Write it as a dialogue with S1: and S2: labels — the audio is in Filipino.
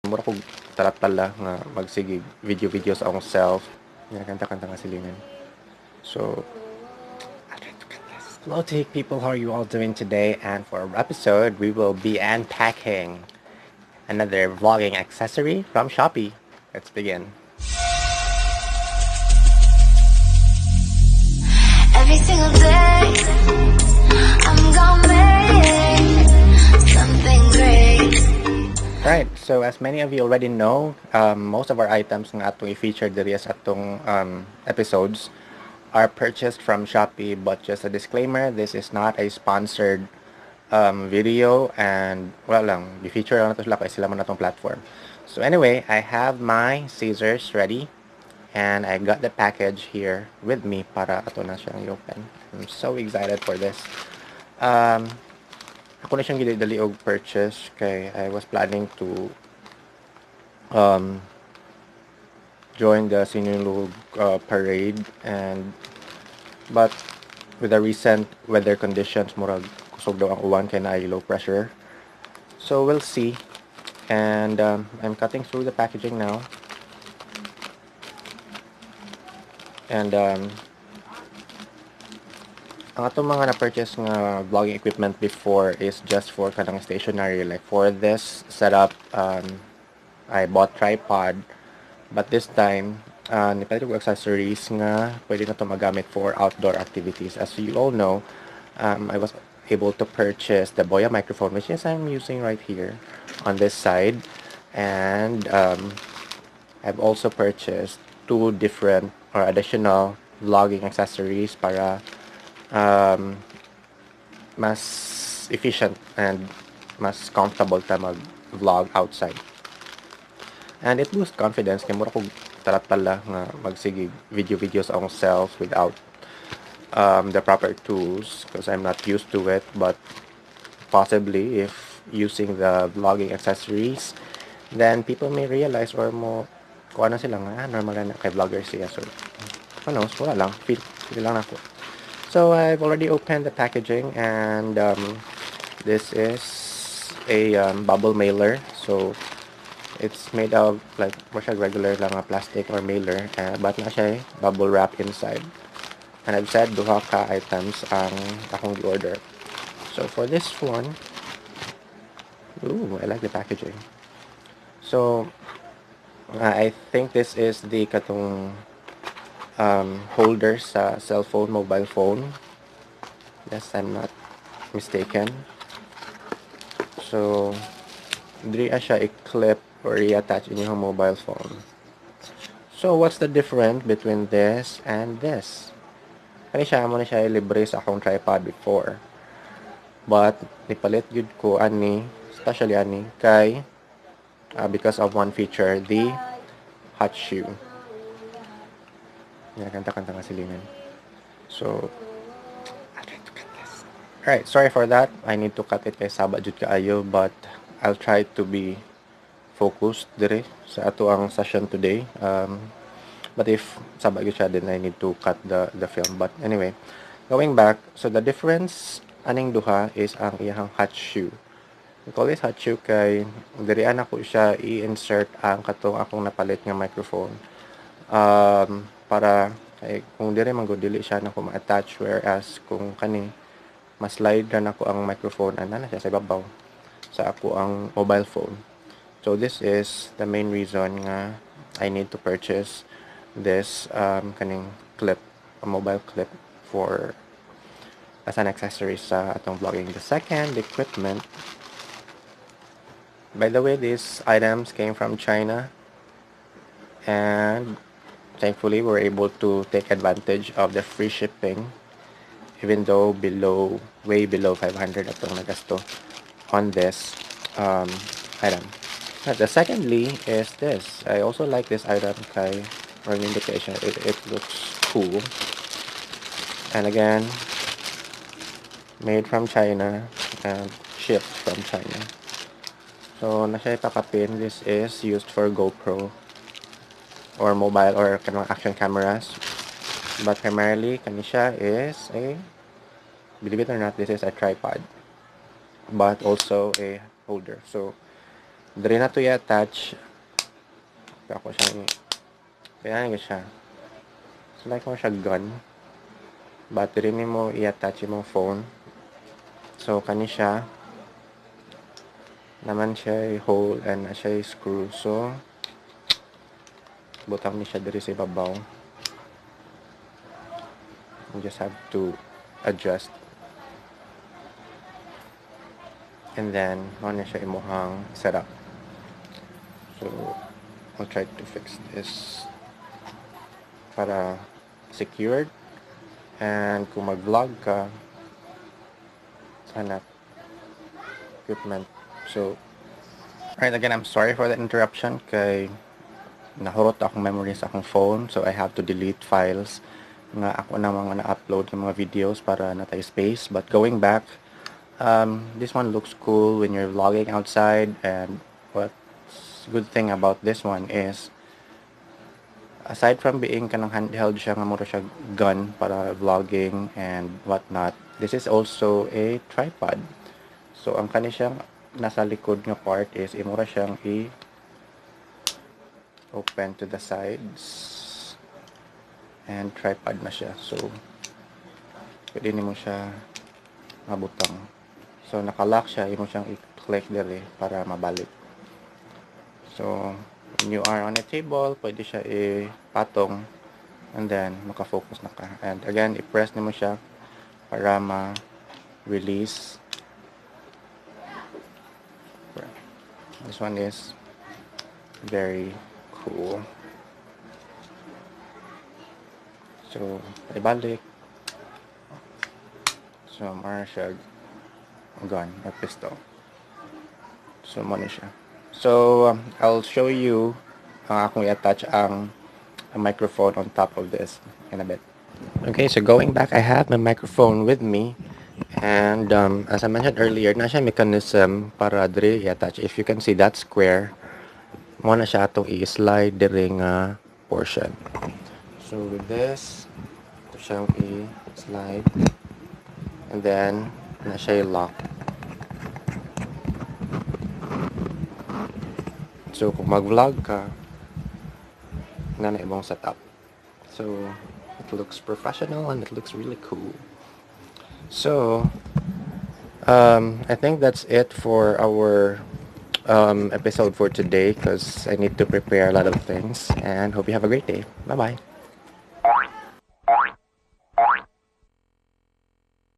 S1: Mura ko talat-tala nga magsige video sa akong self. Nga kanta-kanta nga silingan. So, I'll try to cut this. Hello to people, how are you all doing today? And for our episode, we will be unpacking another vlogging accessory from Shopee. Let's begin. Every single day, I'm gonna make something great. Right, so as many of you already know, most of our items nga atong i-feature diri sa atong episodes are purchased from Shopee, but just a disclaimer, this is not a sponsored video, and wala lang, i-feature lang na to sila kaya sila man atong platform. So anyway, I have my scissors ready. And I got the package here with me para ato na siyang i-open. I'm so excited for this. Ako na siyang gidali og purchase kay I was planning to join the Sinulog parade, but with the recent weather conditions, murag kusog daw ang uwan kay naay low pressure. So we'll see. And I'm cutting through the packaging now. And ang atong mga na-purchase nga vlogging equipment before is just for kanang stationary. Like for this setup, I bought tripod, but this time nipalit ko accessories nga pwede na to magamit for outdoor activities. As you all know, I was able to purchase the Boya microphone, which is I'm using right here on this side, and I've also purchased two different or additional vlogging accessories para mas efficient and mas comfortable ta mag-vlog outside. And it boosts confidence kay mura ko talat-tala nga magsige video sa akong self without the proper tools because I'm not used to it, but possibly if using the vlogging accessories, then people may realize or mo kung ano sila nga normal na kay vlogger siya. So who knows, wala lang, feel lang ako. So I've already opened the packaging, and this is a bubble mailer. So it's made of like regular lang plastic or mailer, but na siya bubble wrap inside. And I've said duha ka items ang akong order. So for this one, ooh, I like the packaging. So I think this is the katong holder sa cellphone, mobile phone. Yes, I'm not mistaken. So diri siya i-clip or i-attach in your mobile phone. So what's the difference between this and this? Kani siya mo na siya libre sa akong tripod before. But nipalit gud ko ani, especially ani kay because of one feature, the hot shoe. Yeah, kanta-kanta nga silingan. So, I'll try to cut this. Alright, sorry for that. I need to cut it kay saba jud kaayo, but I'll try to be focused dire sa ato ang session today. But if saba gyud siya, then I need to cut the film. But anyway, going back, so the difference aning duha is ang iyang hot shoe. We call this hot shoe kay dirian ako siya i-insert ang katong akong napalit nga microphone. Para kay kung dire man gud dili siya nako ma-attach, whereas kung kani mas slide ra nako ang microphone ana na siya sa ibabaw sa ako ang mobile phone. So this is the main reason nga I need to purchase this kaning clip, a mobile clip for as an accessory sa atong vlogging. The second equipment, by the way, these items came from China, and thankfully we're able to take advantage of the free shipping, even though way below 500 atong nagasto on this item. The secondly is this. I also like this item kay for an indication. It looks cool, and again made from China and shipped from China. So na siya ipakapin. This is used for GoPro or mobile or kanang action cameras, but primarily kani siya is a, believe it or not, this is a tripod, but also a holder. So Diri na to i-attach. Ako siya kaya nga siya. So like mo siya gun. Battery ni mo i-attach imong phone. So kani siya. Naman siya hole and siya screw. So butang ni siya diri sa ibabaw. You just have to adjust. And then, ano siya imuhang setup. So, I'll try to fix this para secured. And kung mag-vlog ka, hanap equipment. So, right, again, I'm sorry for the interruption kay nahurot akong memory sa akong phone. So, I have to delete files nga ako na mga na-upload yung mga videos para natay space. But going back, this one looks cool when you're vlogging outside, and what's good thing about this one is aside from being kanang handheld siya nga mura siya gun para vlogging and whatnot, this is also a tripod. So ang kani siyang nasa likod nga part is imura siyang open to the sides and tripod na siya. So pwede nimo siya mabutang. So naka-lock siya, imo siyang i-click dire para mabalik. So when you are on a table, pwede siya ipatong and then maka-focus na ka. And again, i-press nimo siya para ma-release. This one is very cool. So ibalik. So mara siya gun or pistol. So mo siya. So I'll show you kung i-attach ang microphone on top of this in a bit. Okay, so going back, I have my microphone with me, and as I mentioned earlier, na siya mechanism para dire i-attach. If you can see that square, mo na siya atong i-slide dire nga portion. So with this, ito siyang i-slide, and then na siya i-lock. So kung mag-vlog ka, na ibang setup. So it looks professional and it looks really cool. So I think that's it for our episode for today, because I need to prepare a lot of things, and hope you have a great day. Bye bye.